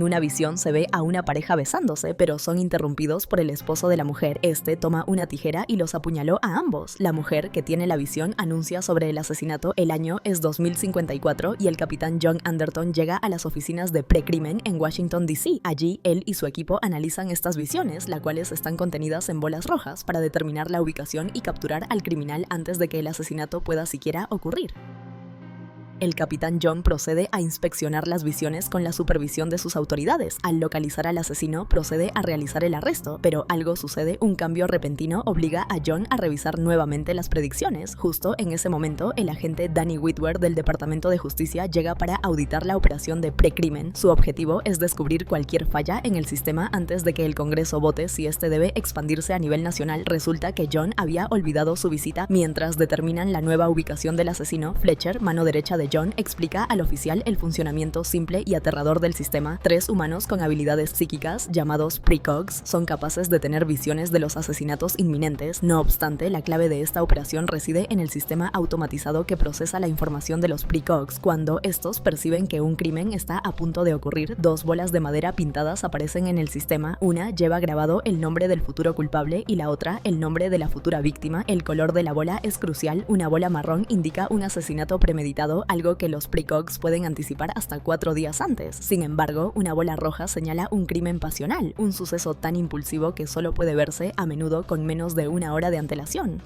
una visión se ve a una pareja besándose, pero son interrumpidos por el esposo de la mujer. Este toma una tijera y los apuñaló a ambos. La mujer, que tiene la visión, anuncia sobre el asesinato. El año es 2054 y el capitán John Anderton llega a las oficinas de precrimen en Washington, D.C. Allí, él y su equipo analizan estas visiones, las cuales están contenidas en bolas rojas, para determinar la ubicación y capturar al criminal antes de que el asesinato pueda siquiera ocurrir. El capitán John procede a inspeccionar las visiones con la supervisión de sus autoridades. Al localizar al asesino, procede a realizar el arresto, pero algo sucede. Un cambio repentino obliga a John a revisar nuevamente las predicciones. Justo en ese momento, el agente Danny Whitwer del Departamento de Justicia llega para auditar la operación de precrimen. Su objetivo es descubrir cualquier falla en el sistema antes de que el Congreso vote si este debe expandirse a nivel nacional. Resulta que John había olvidado su visita. Mientras determinan la nueva ubicación del asesino, Fletcher, mano derecha de John, explica al oficial el funcionamiento simple y aterrador del sistema. 3 humanos con habilidades psíquicas, llamados precogs, son capaces de tener visiones de los asesinatos inminentes. No obstante, la clave de esta operación reside en el sistema automatizado que procesa la información de los precogs. Cuando estos perciben que un crimen está a punto de ocurrir, 2 bolas de madera pintadas aparecen en el sistema. Una lleva grabado el nombre del futuro culpable y la otra el nombre de la futura víctima. El color de la bola es crucial. Una bola marrón indica un asesinato premeditado, algo que los precogs pueden anticipar hasta 4 días antes. Sin embargo, una bola roja señala un crimen pasional, un suceso tan impulsivo que solo puede verse a menudo con menos de 1 hora de antelación.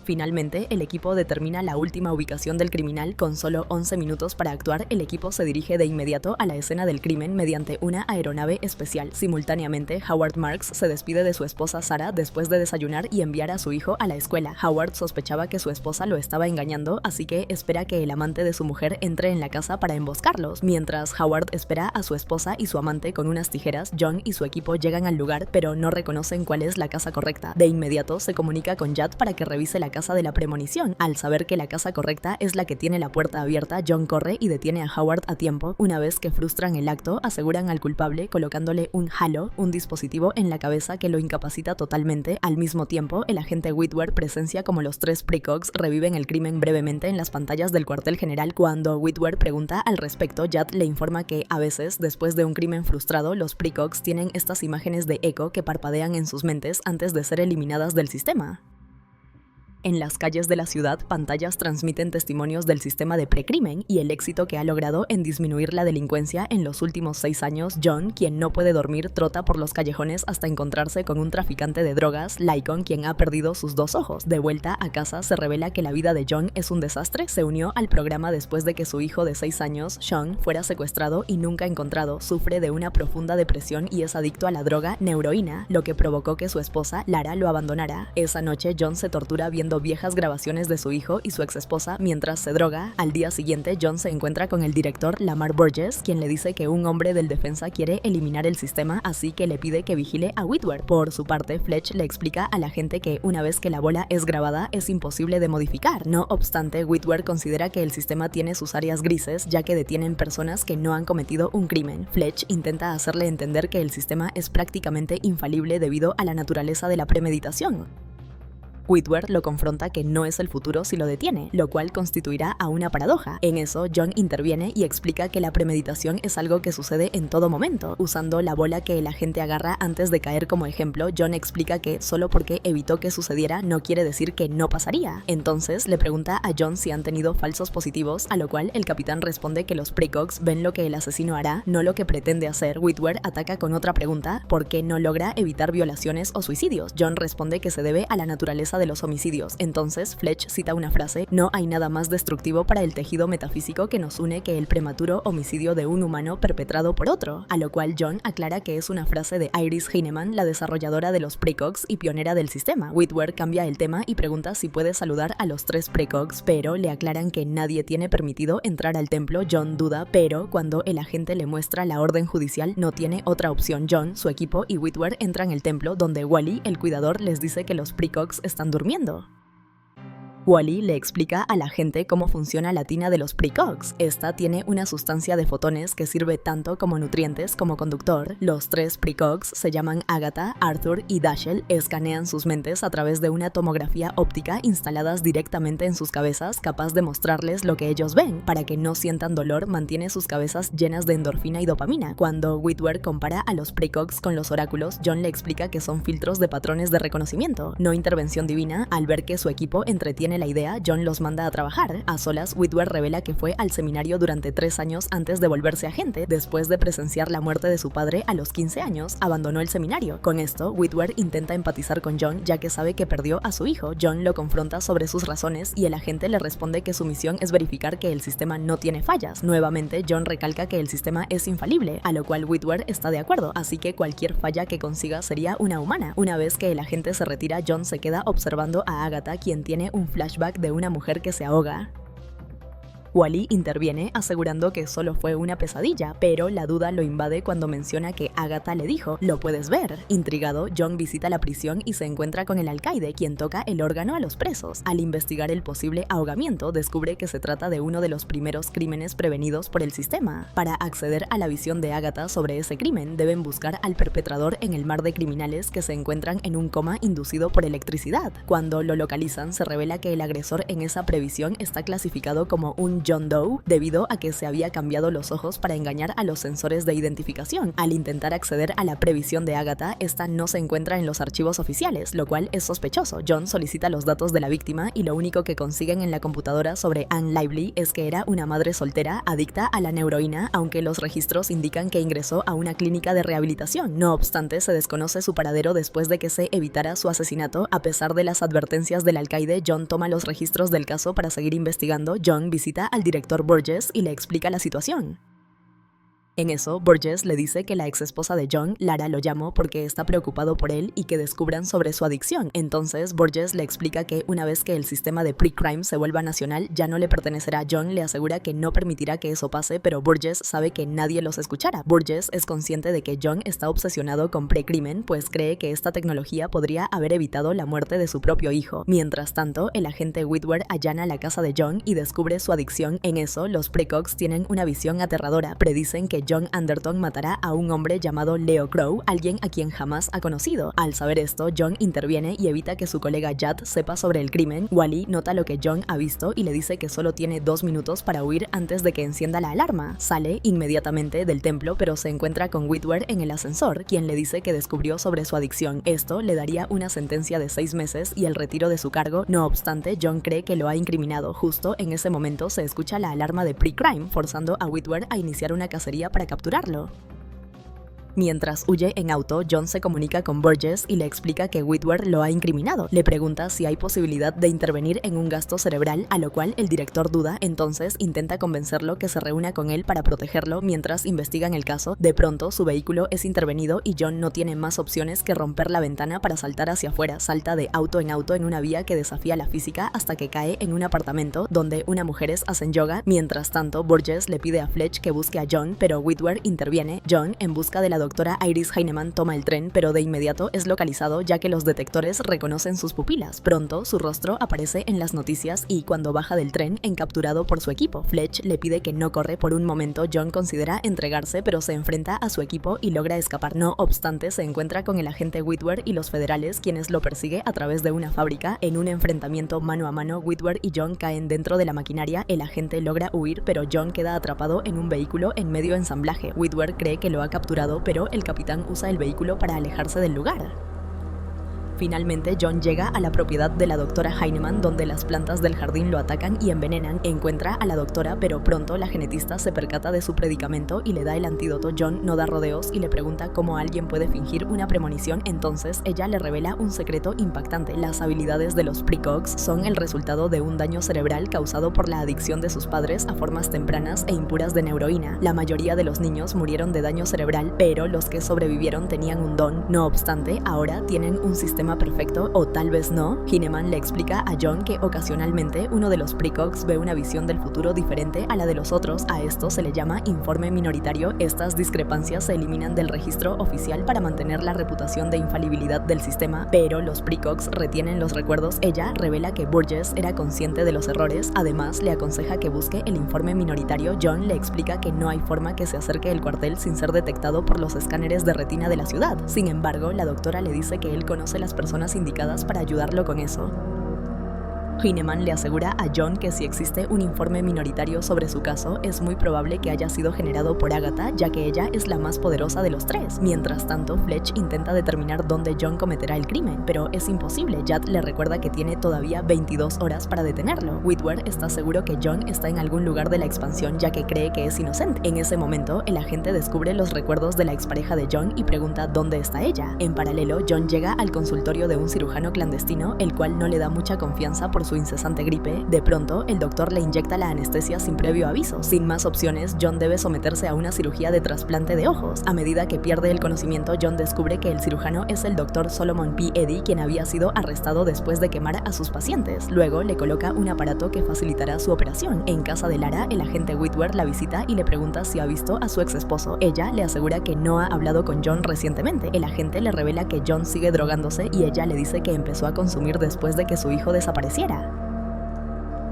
Finalmente, el equipo determina la última ubicación del criminal. Con solo 11 minutos para actuar, el equipo se dirige de inmediato a la escena del crimen mediante una aeronave especial. Simultáneamente, Howard Marks se despide de su esposa Sarah después de desayunar y enviar a su hijo a la escuela. Howard sospechaba que su esposa lo estaba engañando, así que espera que el amante de su mujer entre en la casa para emboscarlos. Mientras Howard espera a su esposa y su amante con unas tijeras, John y su equipo llegan al lugar, pero no reconocen cuál es la casa correcta. De inmediato se comunica con Judd para que revise la casa de la premonición. Al saber que la casa correcta es la que tiene la puerta abierta, John corre y detiene a Howard a tiempo. Una vez que frustran el acto, aseguran al culpable colocándole un halo, un dispositivo en la cabeza que lo incapacita totalmente. Al mismo tiempo, el agente Whitwer presencia como los 3 precogs reviven el crimen brevemente en las pantallas del cuartel general. Cuando Whitwer pregunta al respecto, Judd le informa que a veces, después de un crimen frustrado, los precogs tienen estas imágenes de eco que parpadean en sus mentes antes de ser eliminadas del sistema. En las calles de la ciudad, pantallas transmiten testimonios del sistema de precrimen y el éxito que ha logrado en disminuir la delincuencia en los últimos 6 años. John, quien no puede dormir, trota por los callejones hasta encontrarse con un traficante de drogas, Lycon, quien ha perdido sus 2 ojos. De vuelta a casa, se revela que la vida de John es un desastre. Se unió al programa después de que su hijo de 6 años, Sean, fuera secuestrado y nunca encontrado. Sufre de una profunda depresión y es adicto a la droga neuroína, lo que provocó que su esposa, Lara, lo abandonara. Esa noche, John se tortura viendo viejas grabaciones de su hijo y su exesposa mientras se droga. Al día siguiente, John se encuentra con el director Lamar Burgess, quien le dice que un hombre del defensa quiere eliminar el sistema, así que le pide que vigile a Whitwer. Por su parte, Fletch le explica a la gente que una vez que la bola es grabada, es imposible de modificar. No obstante, Whitwer considera que el sistema tiene sus áreas grises, ya que detienen personas que no han cometido un crimen. Fletch intenta hacerle entender que el sistema es prácticamente infalible debido a la naturaleza de la premeditación. Whitwer lo confronta que no es el futuro si lo detiene, lo cual constituirá a una paradoja. En eso, John interviene y explica que la premeditación es algo que sucede en todo momento. Usando la bola que el agente agarra antes de caer como ejemplo, John explica que solo porque evitó que sucediera no quiere decir que no pasaría. Entonces le pregunta a John si han tenido falsos positivos, a lo cual el capitán responde que los precogs ven lo que el asesino hará, no lo que pretende hacer. Whitwer ataca con otra pregunta: ¿por qué no logra evitar violaciones o suicidios? John responde que se debe a la naturaleza de los homicidios. Entonces Fletch cita una frase: no hay nada más destructivo para el tejido metafísico que nos une que el prematuro homicidio de un humano perpetrado por otro, a lo cual John aclara que es una frase de Iris Heinemann, la desarrolladora de los precogs y pionera del sistema. Whitwer cambia el tema y pregunta si puede saludar a los 3 precogs, pero le aclaran que nadie tiene permitido entrar al templo. John duda, pero cuando el agente le muestra la orden judicial, no tiene otra opción. John, su equipo y Whitwer entran al templo, donde Wally, el cuidador, les dice que los precogs están durmiendo. Wally le explica a la gente cómo funciona la tina de los precogs. Esta tiene una sustancia de fotones que sirve tanto como nutrientes como conductor. Los 3 precogs se llaman Agatha, Arthur y Dashiell. Escanean sus mentes a través de una tomografía óptica instaladas directamente en sus cabezas, capaz de mostrarles lo que ellos ven. Para que no sientan dolor, mantiene sus cabezas llenas de endorfina y dopamina. Cuando Witwer compara a los precogs con los oráculos, John le explica que son filtros de patrones de reconocimiento, no intervención divina. Al ver que su equipo entretiene la idea, John los manda a trabajar. A solas, Witwer revela que fue al seminario durante 3 años antes de volverse agente. Después de presenciar la muerte de su padre a los 15 años, abandonó el seminario. Con esto, Witwer intenta empatizar con John, ya que sabe que perdió a su hijo. John lo confronta sobre sus razones y el agente le responde que su misión es verificar que el sistema no tiene fallas. Nuevamente, John recalca que el sistema es infalible, a lo cual Witwer está de acuerdo, así que cualquier falla que consiga sería una humana. Una vez que el agente se retira, John se queda observando a Agatha, quien tiene un flashback de una mujer que se ahoga. Wally interviene asegurando que solo fue una pesadilla, pero la duda lo invade cuando menciona que Agatha le dijo, "Lo puedes ver". Intrigado, John visita la prisión y se encuentra con el alcaide, quien toca el órgano a los presos. Al investigar el posible ahogamiento, descubre que se trata de uno de los primeros crímenes prevenidos por el sistema. Para acceder a la visión de Agatha sobre ese crimen, deben buscar al perpetrador en el mar de criminales que se encuentran en un coma inducido por electricidad. Cuando lo localizan, se revela que el agresor en esa previsión está clasificado como un John Doe, debido a que se había cambiado los ojos para engañar a los sensores de identificación. Al intentar acceder a la previsión de Agatha, esta no se encuentra en los archivos oficiales, lo cual es sospechoso. John solicita los datos de la víctima y lo único que consiguen en la computadora sobre Anne Lively es que era una madre soltera adicta a la neuroína, aunque los registros indican que ingresó a una clínica de rehabilitación. No obstante, se desconoce su paradero después de que se evitara su asesinato. A pesar de las advertencias del alcaide, John toma los registros del caso para seguir investigando. John visita al director Burgess y le explica la situación. En eso, Burgess le dice que la ex esposa de John, Lara, lo llamó porque está preocupado por él y que descubran sobre su adicción. Entonces, Burgess le explica que una vez que el sistema de pre-crime se vuelva nacional, ya no le pertenecerá. John le asegura que no permitirá que eso pase, pero Burgess sabe que nadie los escuchará. Burgess es consciente de que John está obsesionado con pre-crimen, pues cree que esta tecnología podría haber evitado la muerte de su propio hijo. Mientras tanto, el agente Witwer allana la casa de John y descubre su adicción. En eso, los precogs tienen una visión aterradora. Predicen que John Anderton matará a un hombre llamado Leo Crow, alguien a quien jamás ha conocido. Al saber esto, John interviene y evita que su colega Jad sepa sobre el crimen. Wally nota lo que John ha visto y le dice que solo tiene 2 minutos para huir antes de que encienda la alarma. Sale inmediatamente del templo, pero se encuentra con Witwer en el ascensor, quien le dice que descubrió sobre su adicción. Esto le daría una sentencia de 6 meses y el retiro de su cargo. No obstante, John cree que lo ha incriminado. Justo en ese momento se escucha la alarma de pre-crime, forzando a Witwer a iniciar una cacería para capturarlo. Mientras huye en auto, John se comunica con Burgess y le explica que Witwer lo ha incriminado. Le pregunta si hay posibilidad de intervenir en un gasto cerebral, a lo cual el director duda. Entonces intenta convencerlo que se reúna con él para protegerlo mientras investigan el caso. De pronto, su vehículo es intervenido y John no tiene más opciones que romper la ventana para saltar hacia afuera. Salta de auto en una vía que desafía la física hasta que cae en un apartamento donde unas mujeres hacen yoga. Mientras tanto, Burgess le pide a Fletch que busque a John, pero Witwer interviene. John, en busca de la doctora Iris Heinemann, toma el tren, pero de inmediato es localizado ya que los detectores reconocen sus pupilas. Pronto, su rostro aparece en las noticias y cuando baja del tren, encapturado por su equipo. Fletch le pide que no corre por un momento. John considera entregarse, pero se enfrenta a su equipo y logra escapar. No obstante, se encuentra con el agente Witwer y los federales, quienes lo persigue a través de una fábrica. En un enfrentamiento mano a mano, Witwer y John caen dentro de la maquinaria. El agente logra huir, pero John queda atrapado en un vehículo en medio ensamblaje. Witwer cree que lo ha capturado, pero el capitán usa el vehículo para alejarse del lugar. Finalmente, John llega a la propiedad de la doctora Heinemann, donde las plantas del jardín lo atacan y envenenan. Encuentra a la doctora, pero pronto la genetista se percata de su predicamento y le da el antídoto. John no da rodeos y le pregunta cómo alguien puede fingir una premonición. Entonces, ella le revela un secreto impactante. Las habilidades de los precogs son el resultado de un daño cerebral causado por la adicción de sus padres a formas tempranas e impuras de neuroína. La mayoría de los niños murieron de daño cerebral, pero los que sobrevivieron tenían un don. No obstante, ahora tienen un sistema sistema perfecto o tal vez no. Heinemann le explica a John que ocasionalmente uno de los precogs ve una visión del futuro diferente a la de los otros. A esto se le llama informe minoritario. Estas discrepancias se eliminan del registro oficial para mantener la reputación de infalibilidad del sistema, pero los precogs retienen los recuerdos. Ella revela que Burgess era consciente de los errores. Además, le aconseja que busque el informe minoritario. John le explica que no hay forma que se acerque el cuartel sin ser detectado por los escáneres de retina de la ciudad. Sin embargo, la doctora le dice que él conoce las personas indicadas para ayudarlo con eso. Heinemann le asegura a John que si existe un informe minoritario sobre su caso, es muy probable que haya sido generado por Agatha, ya que ella es la más poderosa de los tres. Mientras tanto, Fletch intenta determinar dónde John cometerá el crimen, pero es imposible. Jad le recuerda que tiene todavía 22 horas para detenerlo. Whitwer está seguro que John está en algún lugar de la expansión, ya que cree que es inocente. En ese momento, el agente descubre los recuerdos de la expareja de John y pregunta dónde está ella. En paralelo, John llega al consultorio de un cirujano clandestino, el cual no le da mucha confianza por su incesante gripe. De pronto, el doctor le inyecta la anestesia sin previo aviso. Sin más opciones, John debe someterse a una cirugía de trasplante de ojos. A medida que pierde el conocimiento, John descubre que el cirujano es el doctor Solomon P. Eddy, quien había sido arrestado después de quemar a sus pacientes. Luego, le coloca un aparato que facilitará su operación. En casa de Lara, el agente Whitwer la visita y le pregunta si ha visto a su ex esposo. Ella le asegura que no ha hablado con John recientemente. El agente le revela que John sigue drogándose y ella le dice que empezó a consumir después de que su hijo desapareciera.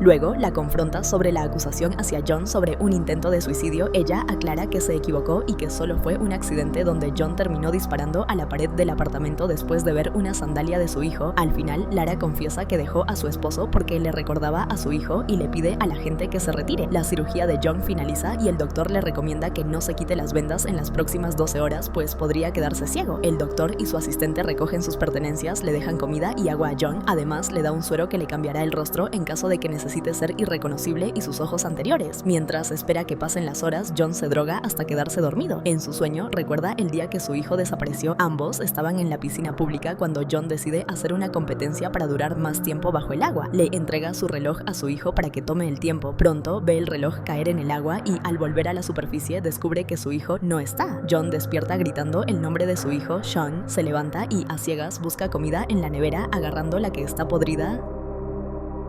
Luego, la confronta sobre la acusación hacia John sobre un intento de suicidio. Ella aclara que se equivocó y que solo fue un accidente donde John terminó disparando a la pared del apartamento después de ver una sandalia de su hijo. Al final, Lara confiesa que dejó a su esposo porque le recordaba a su hijo y le pide a la gente que se retire. La cirugía de John finaliza y el doctor le recomienda que no se quite las vendas en las próximas 12 horas, pues podría quedarse ciego. El doctor y su asistente recogen sus pertenencias, le dejan comida y agua a John. Además, le da un suero que le cambiará el rostro en caso de que necesite ser irreconocible y sus ojos anteriores. Mientras espera que pasen las horas, John se droga hasta quedarse dormido. En su sueño, recuerda el día que su hijo desapareció. Ambos estaban en la piscina pública cuando John decide hacer una competencia para durar más tiempo bajo el agua. Le entrega su reloj a su hijo para que tome el tiempo. Pronto ve el reloj caer en el agua y al volver a la superficie descubre que su hijo no está. John despierta gritando el nombre de su hijo, Sean, se levanta y a ciegas busca comida en la nevera agarrando la que está podrida.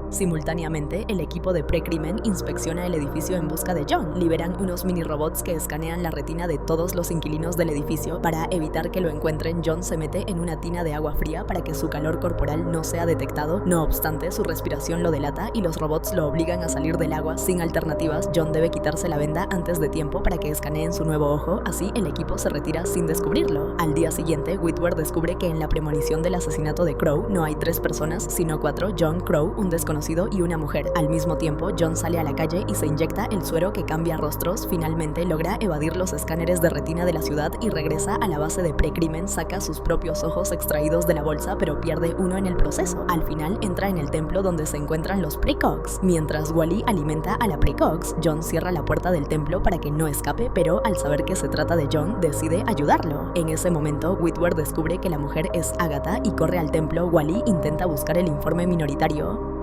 Simultáneamente, el equipo de precrimen inspecciona el edificio en busca de John. Liberan unos mini robots que escanean la retina de todos los inquilinos del edificio. Para evitar que lo encuentren, John se mete en una tina de agua fría para que su calor corporal no sea detectado. No obstante, su respiración lo delata y los robots lo obligan a salir del agua. Sin alternativas, John debe quitarse la venda antes de tiempo para que escaneen su nuevo ojo. Así, el equipo se retira sin descubrirlo. Al día siguiente, Whitwer descubre que en la premonición del asesinato de Crow no hay 3 personas, sino 4: John, Crow, un desconocido y una mujer. Al mismo tiempo, John sale a la calle y se inyecta el suero que cambia rostros. Finalmente logra evadir los escáneres de retina de la ciudad y regresa a la base de precrimen. Saca sus propios ojos extraídos de la bolsa, pero pierde uno en el proceso. Al final entra en el templo donde se encuentran los precogs. Mientras Wally alimenta a la precogs, John cierra la puerta del templo para que no escape, pero al saber que se trata de John, decide ayudarlo. En ese momento, Whitwer descubre que la mujer es Agatha y corre al templo. Wally intenta buscar el informe minoritario.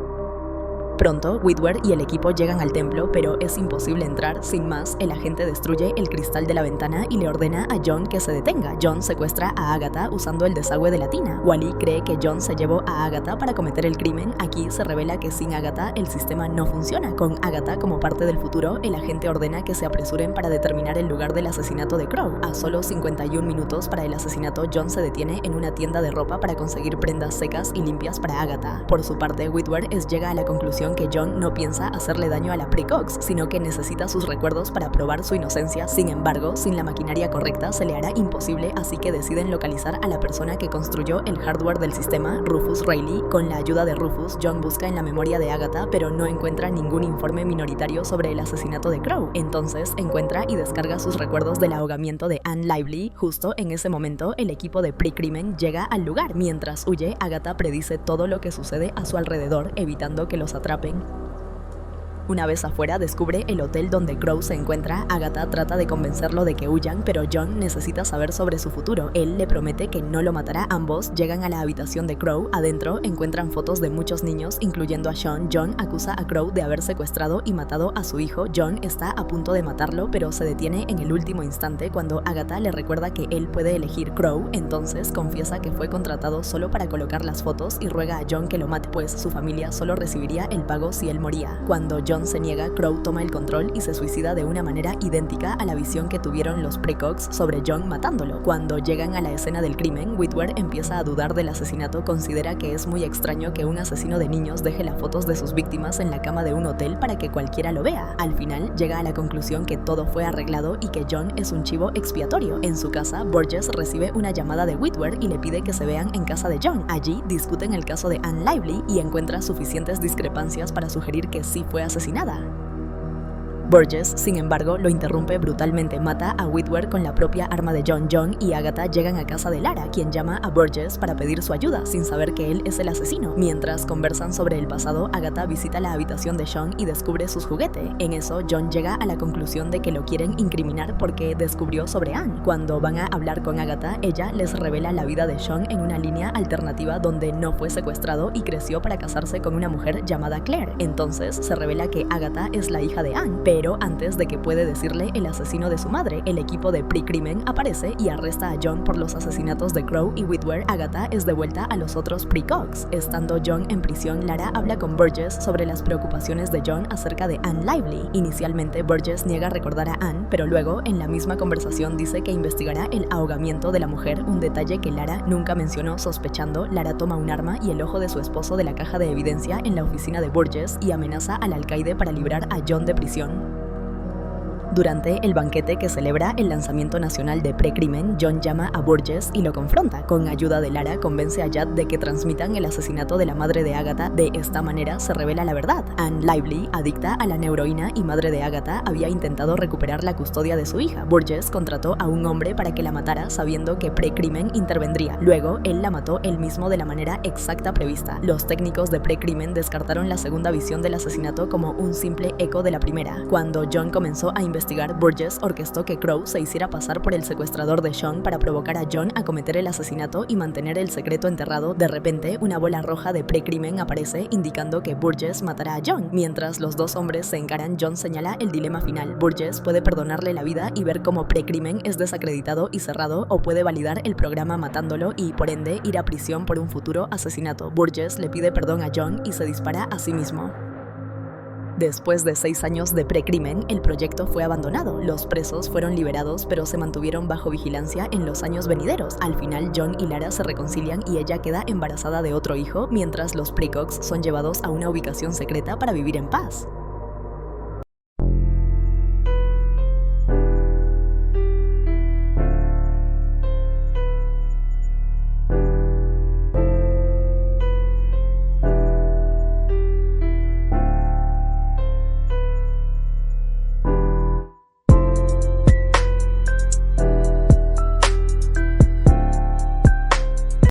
Pronto, Whitwer y el equipo llegan al templo, pero es imposible entrar. Sin más, el agente destruye el cristal de la ventana y le ordena a John que se detenga. John secuestra a Agatha usando el desagüe de la tina. Wally cree que John se llevó a Agatha para cometer el crimen. Aquí se revela que sin Agatha el sistema no funciona. Con Agatha como parte del futuro, el agente ordena que se apresuren para determinar el lugar del asesinato de Crow. A solo 51 minutos para el asesinato, John se detiene en una tienda de ropa para conseguir prendas secas y limpias para Agatha. Por su parte, Whitwer llega a la conclusión que John no piensa hacerle daño a la precogs, sino que necesita sus recuerdos para probar su inocencia. Sin embargo, sin la maquinaria correcta se le hará imposible, así que deciden localizar a la persona que construyó el hardware del sistema, Rufus Rayleigh. Con la ayuda de Rufus, John busca en la memoria de Agatha, pero no encuentra ningún informe minoritario sobre el asesinato de Crow. Entonces, encuentra y descarga sus recuerdos del ahogamiento de Anne Lively. Justo en ese momento, el equipo de precrimen llega al lugar. Mientras huye, Agatha predice todo lo que sucede a su alrededor, evitando que los atrapen. Una vez afuera descubre el hotel donde Crow se encuentra. Agatha trata de convencerlo de que huyan, pero John necesita saber sobre su futuro. Él le promete que no lo matará. Ambos llegan a la habitación de Crow. Adentro encuentran fotos de muchos niños, incluyendo a Sean. John acusa a Crow de haber secuestrado y matado a su hijo. John está a punto de matarlo, pero se detiene en el último instante cuando Agatha le recuerda que él puede elegir. Crow entonces confiesa que fue contratado solo para colocar las fotos y ruega a John que lo mate, pues su familia solo recibiría el pago si él moría. Cuando John se niega, Crow toma el control y se suicida de una manera idéntica a la visión que tuvieron los precogs sobre John matándolo. Cuando llegan a la escena del crimen, Whitwer empieza a dudar del asesinato. Considera que es muy extraño que un asesino de niños deje las fotos de sus víctimas en la cama de un hotel para que cualquiera lo vea. Al final, llega a la conclusión que todo fue arreglado y que John es un chivo expiatorio. En su casa, Burgess recibe una llamada de Whitwer y le pide que se vean en casa de John. Allí discuten el caso de Anne Lively y encuentra suficientes discrepancias para sugerir que sí fue asesinada. Burgess, sin embargo, lo interrumpe brutalmente. Mata a Whitwer con la propia arma de John. John y Agatha llegan a casa de Lara, quien llama a Burgess para pedir su ayuda, sin saber que él es el asesino. Mientras conversan sobre el pasado, Agatha visita la habitación de Sean y descubre sus juguetes. En eso, John llega a la conclusión de que lo quieren incriminar porque descubrió sobre Anne. Cuando van a hablar con Agatha, ella les revela la vida de Sean en una línea alternativa donde no fue secuestrado y creció para casarse con una mujer llamada Claire. Entonces, se revela que Agatha es la hija de Anne, pero antes de que puede decirle el asesino de su madre, el equipo de pre-crimen aparece y arresta a John por los asesinatos de Crow y Whitwer. Agatha es devuelta a los otros precogs. Estando John en prisión, Lara habla con Burgess sobre las preocupaciones de John acerca de Anne Lively. Inicialmente, Burgess niega recordar a Anne, pero luego, en la misma conversación, dice que investigará el ahogamiento de la mujer, un detalle que Lara nunca mencionó. Sospechando, Lara toma un arma y el ojo de su esposo de la caja de evidencia en la oficina de Burgess y amenaza al alcaide para librar a John de prisión. Durante el banquete que celebra el lanzamiento nacional de Pre-Crimen, John llama a Burgess y lo confronta. Con ayuda de Lara, convence a Jad de que transmitan el asesinato de la madre de Agatha. De esta manera se revela la verdad. Anne Lively, adicta a la neuroína y madre de Agatha, había intentado recuperar la custodia de su hija. Burgess contrató a un hombre para que la matara, sabiendo que Pre-Crimen intervendría. Luego, él la mató él mismo de la manera exacta prevista. Los técnicos de Pre-Crimen descartaron la segunda visión del asesinato como un simple eco de la primera. Cuando John comenzó a investigar, Burgess orquestó que Crow se hiciera pasar por el secuestrador de Sean para provocar a John a cometer el asesinato y mantener el secreto enterrado. De repente, una bola roja de pre-crimen aparece, indicando que Burgess matará a John. Mientras los dos hombres se encaran, John señala el dilema final. Burgess puede perdonarle la vida y ver cómo pre-crimen es desacreditado y cerrado, o puede validar el programa matándolo y, por ende, ir a prisión por un futuro asesinato. Burgess le pide perdón a John y se dispara a sí mismo. Después de 6 años de precrimen, el proyecto fue abandonado. Los presos fueron liberados, pero se mantuvieron bajo vigilancia en los años venideros. Al final, John y Lara se reconcilian y ella queda embarazada de otro hijo, mientras los precogs son llevados a una ubicación secreta para vivir en paz.